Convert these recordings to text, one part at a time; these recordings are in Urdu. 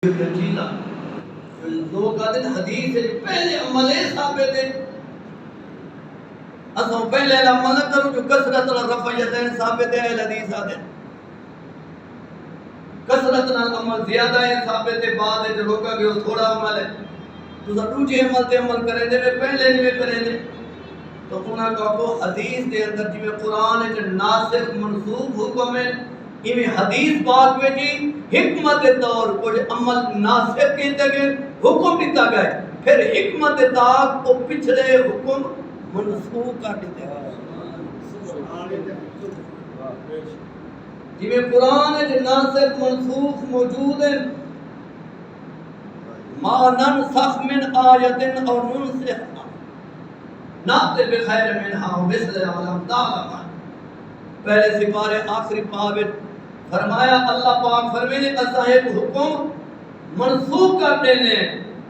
رچیلا لوگ کہتے ہیں حدیث ہے پہلے عمل ثابت ہے اساں پہلے عمل نہ کرو جو کثرت رفع یدین ثابت ہے حدیث آدھے کثرت نال عمل زیادہ ہے ثابت ہے بعد ہے جو روکا گیا تھوڑا عمل ہے تو دوجے عمل تے عمل کریں دے پہلے نہیں کریں دے تو انہاں کو حدیث دے اندر جی قرآن ہے ناسخ منسوخ حکم ہے یہ حدیث پاک میں جی حکمت طور کچھ عمل ناسخ کیتے گئے حکم دیتا گئے پھر حکمت طاق کو پچھلے حکم منسوخ کر دیتے ہیں جی میں قرآن ہے جو ناسخ منسوخ موجود ہے ما ننسخ من آیت اور ننسخ ناطر بخیر منہا مثل علم تعلم پہلے سپارے آخری پاوٹ فرمایا اللہ پاک فرمینے اساں ایک حکم منسوخ کر دینے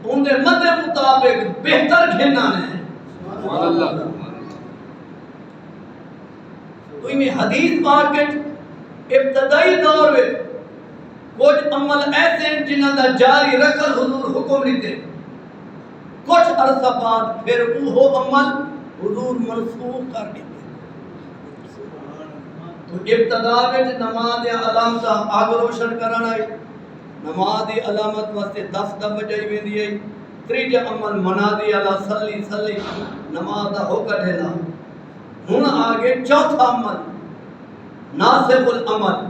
ان دے مد مطابق بہتر گھننا نے سبحان اللہ تو میں حدیث پاک کے ابتدائی دور میں کچھ عمل ایسے ہیں جنہاں دا جاری رکھل حضور حکم دیتے کچھ عرصہ بعد پھر وہ عمل حضور منسوخ کر دیتے تو ابتدا میں نماز علامت آگ روشن کرنا ہے نماز علامت واسطے 10 بجائی میں دی ہے تریجہ عمل منادی اللہ صلی صلی نماز دا ہو کٹھیلا ہن آگے چوتھا عمل ناسخ العمل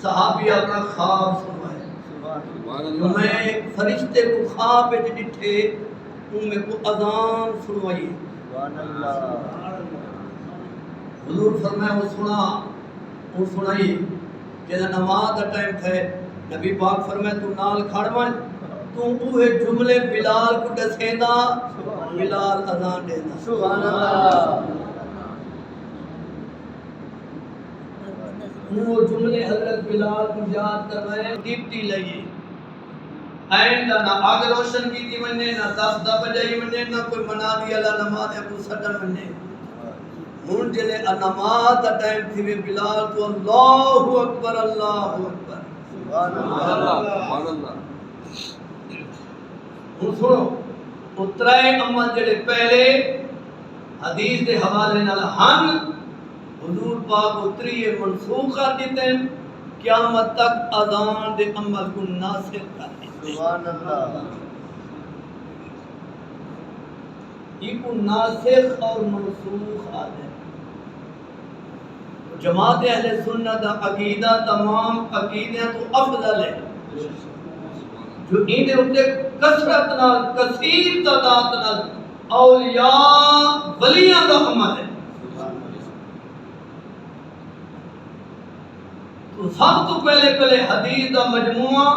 صحابی اپنا خواب سنوائے میں ایک فرشتے کو خواب وچ ڈٹھے ان میں کو اذان سنوائی حضور فرمایا وہ سنا وہ سنائی جیسا نماز دا ٹائم تھے نبی پاک فرمایا تو نال کھڑوائیں تو اوہ جملے بلال کو دسیندہ بلال اذان دینا سبحان اللہ وہ جملے حضرت بلال کو یاد کروائے دیپتی لئیے اینڈ نہ آگ روشن کی تھی مننے نہ 10 بجائی مننے نہ کوئی منادی اللہ نماز ابو سٹن مننے ہن جلے نماز دا ٹائم تھی میں بلال تو اللہ اکبر سبحان اللہ ہن سنو اترائے عمل جڑے پہلے حدیث دے حوالے نال ہن حضور پاک اتری منسوخ کر دیتے ہیں قیامت تک اذان دے عمل کو ناسخ کر دیتے ہیں سبحان اللہ یہ کو ناسخ اور منسوخ آدھے جماعت اہل سنت عقیدہ تمام عقیدیاں تو افضل ہے جو ان اتے کثرت نال کثیر تعداد نال اولیاء ولیاں کا عمل ہے تو سب تو پہلے حدیث کا مجموعہ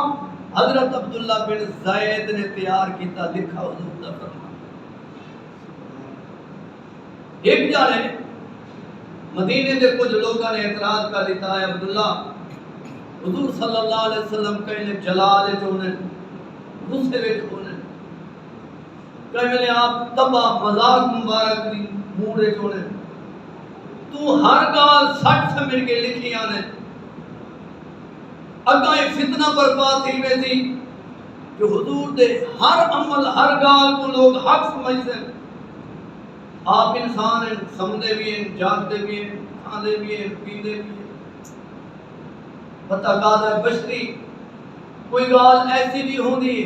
حضرت عبداللہ بن زید نے تیار کیتا لکھا حضور دا فرمان ایک جانے مدینے دے کچھ لوگوں نے اعتراض کر دیتا ہے عبداللہ حضور صلی اللہ علیہ وسلم کہنے جلال چونے غصے وچ ہونے کہنے آپ تباہ مذاق مبارک دی موڑے چونے تو ہر گال سٹ سمجھ کے لکھی آنے اگاں ایک فتنہ برپا تھی میں تھی کہ حضور دے ہر عمل ہر گال کو لوگ حق سمجھتے ہیں آپ انسان ہیں سمجھے بھی ہیں جاگتے بھی ہیں کھاندے بھی ہیں پیندے بھی ہیں تقاضا بشری کوئی گال ایسی بھی ہوندی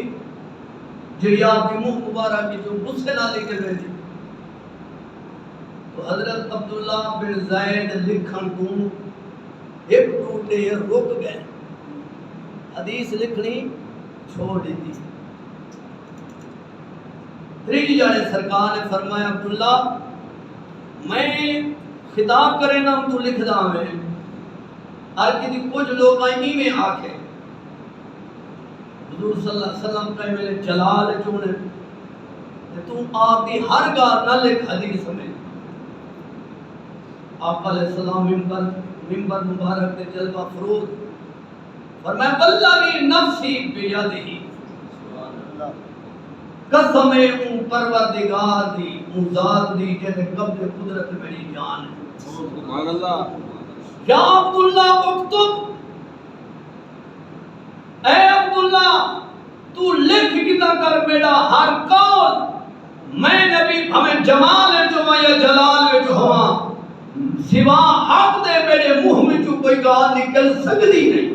جڑی آپ کی منہ مبارک کی جو غصے نہ لے کے رہتی تو حضرت عبداللہ بن زید لکھن کو ایک ٹوٹے رک گئے حدیث لکھنی چھوڑ دیتی تریجی جانے سرکار نے فرمایا عبداللہ میں خطاب کرے نا تو لکھ دا میں ہر کسی کچھ لوگ آئیں میں آکے حضور صلی اللہ علیہ وسلم کہے میں نے جلال چونے تو آپ دی ہر گار نہ لکھ حدیث میں آپ علیہ السلام ممبر مبارک دے جلوہ فروغ فرمایا واللہ نفسی بیدہی قسم اون پروردگار دی اون ذات دی جیسے قبض قدرت میری جان ہے سبحان اللہ یا عبداللہ اکتب اے عبداللہ میرا ہر قول میں نبی ہمیں جمال جو یا جلال وچ ہوا سوا حق دے میرے منہ وچوں کوئی گال نکل سکتی نہیں.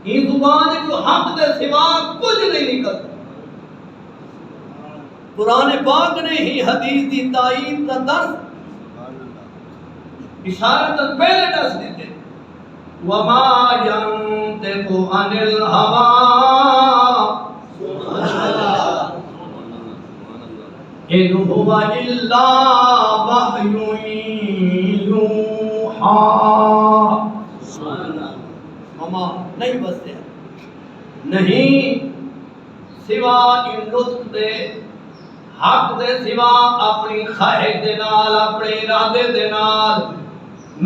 یہ زبان جو حق دے سوا کچھ نہیں نکلتا. قرآن پاک نے ہی حدیث دی تائید کا درس اشارت پہلے دس دیتے وما ينطق عن الهوى ان هو الا وحي يوحى. وما نہیں بستے نہیں سوا ان لطف دے حق دے سوا اپنی خواہش دے نال اپنے ارادے دے نال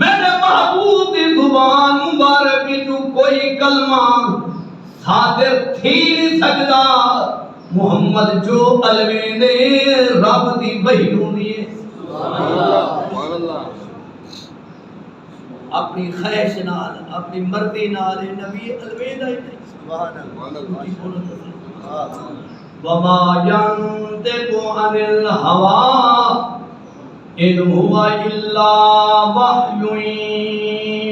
میرے محبوب دی زبان مبارک وچوں کوئی کلمہ صادر تھی نہیں سکدا. محمد جو الوے دے رب دی وحی ہوندی ہے سبحان اللہ. اپنی خواہش نال اپنی مرضی نال نبی الوے دا ہی نہیں سبحان اللہ. وما ينطق عن الهوى ان هو الا وحي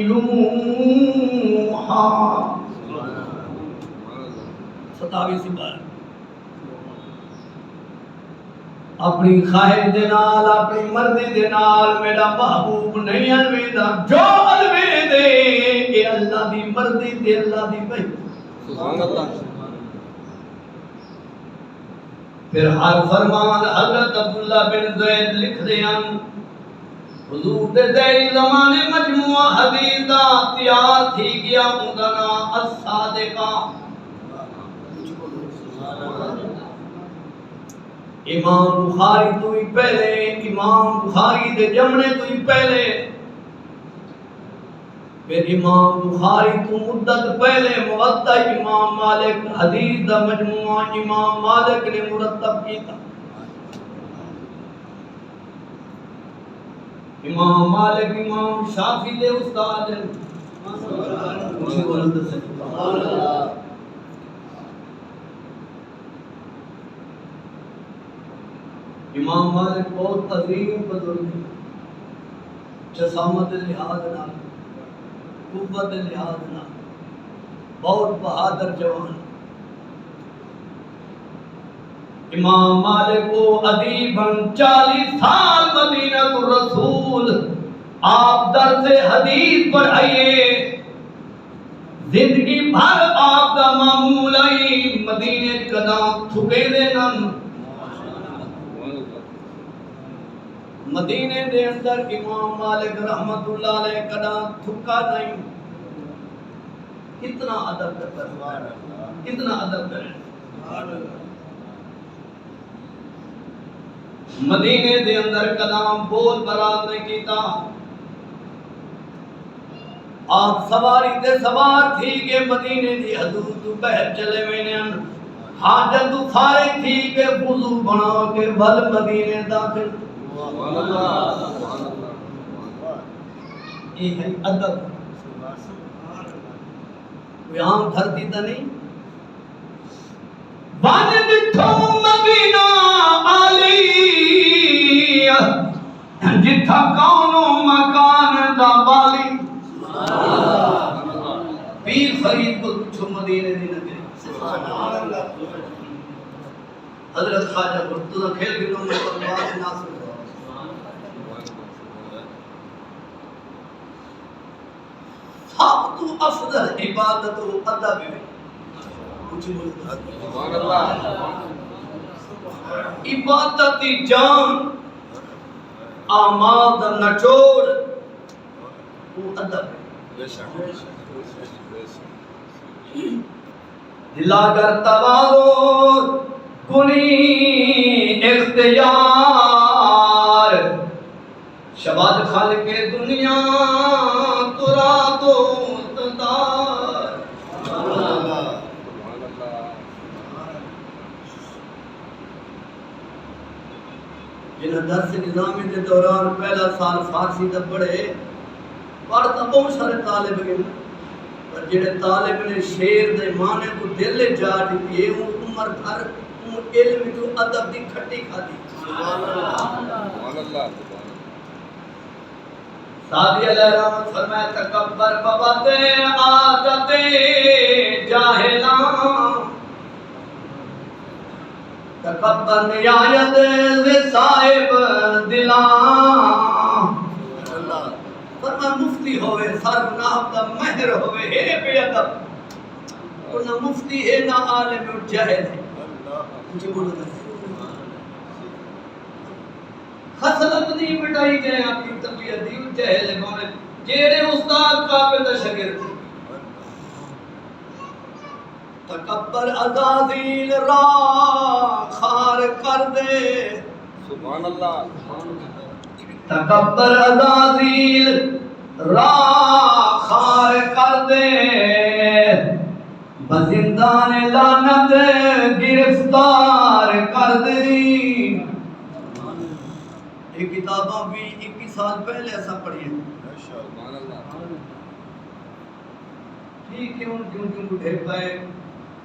يوحى. 27 بار اپنی خواہش دے نال اپنی مرضی دے نال میرا محبوب نہیں الویدا جو الوے دے اے اللہ دی مرضی تے اللہ دی وحی سبحان اللہ. پھر ہر فرمان حضرت عبداللہ بن زید لکھ دے ہیں حضور دے ذیلی زمانے مجموعہ حدیث دا تیار تھی گیا اوندا نام الصادقہ. امام بخاری تو ہی پہلے امام بخاری دے جمنے تو ہی پہلے پھر امام بخاری تو مدت پہلے موطا امام مالک حدیث دا مجموعہ امام مالک نے مرتب کیتا. امام مالک امام شافعی دے استاد ہیں. امام مالک بہت عظیم بزرگ جسامت لحاظ نال قوت لحاظ نال بہت بہادر جوان. امام مالک کو ادیباً 40 سال مدینہ الرسول آپ درس حدیث پڑھائیے. زندگی بھر آپ دا معمول آئی مدینے قدام تھکے دینا. مدینے دے اندر امام مالک رحمت اللہ علیہ قدام تھکا نہیں. کتنا ادب کرتا ہے کتنا ادب کرے. مدینے دے اندر قدام بول برات نہیں کیتا. آپ سواری تے سوار تھی کہ مدینے دی حدود تو بہر چلے وینے حاجت فارغ تھی کہ وضو بنا کے بل مدینے داخل. یہ ہے ادب. کوئی عام دھرتی تا نہیں. بان ڈٹھو مدینہ علی جتھا کونو مکان دا بالی. پیر فرید کو پوچھو مدینے دی نگری. حضرت خواجہ برتنا کھیل گروں میں پرواز ناصر سب تو افضل عبادت و ادب ہے. عبادت جان اعمال دا نچوڑ وہ ادب ہے. دلاگر تواضع کنی اختیار شباد خالق دنیا ترا دوست دار. جنہاں درس نظامی کے دوران پہلا سال فارسی تک پڑھے پڑھتا بہت سارے طالب علم پر جڑے طالب نے شیر دے معنی کو دل جا دیتی ہے عمر بھر علم تو ادب دی کھٹی کھادی. سبحان اللہ. سعدی علیہ رحمت فرمائے تکبر بابت عادت جاہلاں تکبر نیایت صاحب دلاں. فرمائے مفتی ہوئے سر ناف دا مہر ہوئے ہے بے ادب اور نہ مفتی ہے نہ عالم جہل ہے. خصلت نہیں مٹائی جائے اپنی طبیعت دی جہل ہے بانے جیڑے استاد قابل دا شاگرد. تکبر عزازیل را خار کر دے. سبحان اللہ. تکبر عزازیل را خار کر دے بزندان لعنت گرفتار کر دی. یہ کتاباں بھی 21 سال پہلے ایسا پڑھی ہیں. ٹھیک ہے کیوں ڈھیر پائے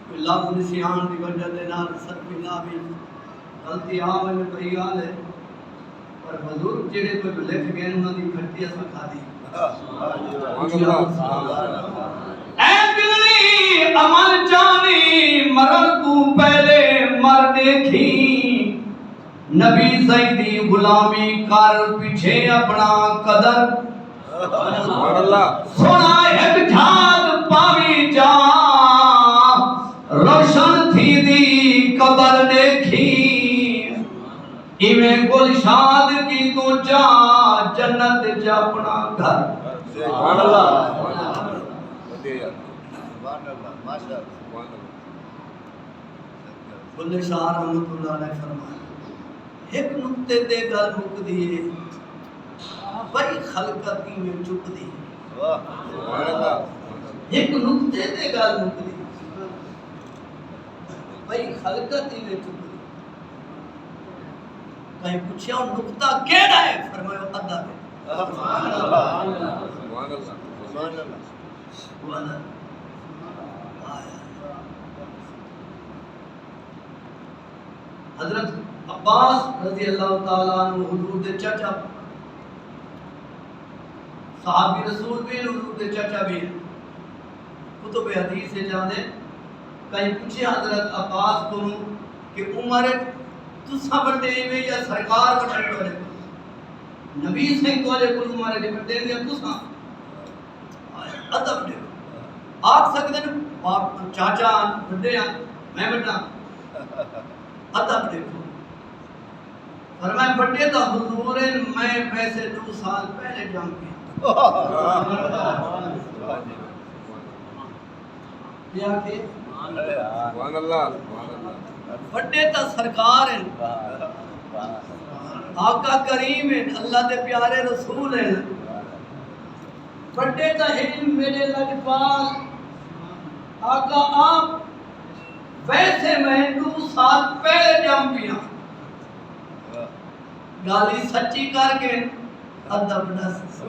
کوئی لفظ نسیان دی وجہ دے نال سرفی نہ بھی غلطی آ میں پئی گل ہے پر بزرگ جڑے کوئی لکھ گئے انہاں دی کھٹی اساں کھادی. اے دلی عمل جانی مرن تو پہلے مر دیکھی نبی سیدی غلامی کر پیچھے اپنا قدر. سبحان اللہ. سونا ایک ٹھاد پاوی جا روشن تھی دی قبر دیکھی ایویں گلشاد کی تو جا جنت جا اپنا گھر. سبحان اللہ. بلے شاہ رحمت اللہ علیہ فرمایا ایک نقطے تے گل مک دیئے بڑی خلقتی میں چک دی. سبحان اللہ. ایک نقطے تے گل مک دی بڑی خلقتی میں چک دی. کہیں پوچھا نقطہ کیڑا ہے فرمایا ادب ہے. سبحان اللہ. سبحان اللہ. سبحان اللہ. حضرت عباس رضی اللہ تعالیٰ عنہ حضور دے چچا صحابی رسول بھی حضور دے چچا بھی کتب حدیث سے جانے کہیں پوچھے حضرت عباس کو کہ عمر تسا بڑھتے ہوئے یا سرکار بڑھتے ہوئے نبی سے کولے کل عمر دے بڑھتے ہوئے یا تسا ادب دے آپ سکتے ہیں چاچا بڑھتے ہیں میں بڑھتا ادب دیکھو فرمائے بڑے تو حضور میں ویسے 2 سال پہلے جم گیا. کیا کہ سبحان اللہ. بڑے تو سرکار ہیں آقا کریم ہیں اللہ دے پیارے رسول ہیں بڑے تو ہیں میرے لجپال آقا آپ ویسے میں 2 سال پہلے جم گیا. گالی سچی کر کے ادب نس.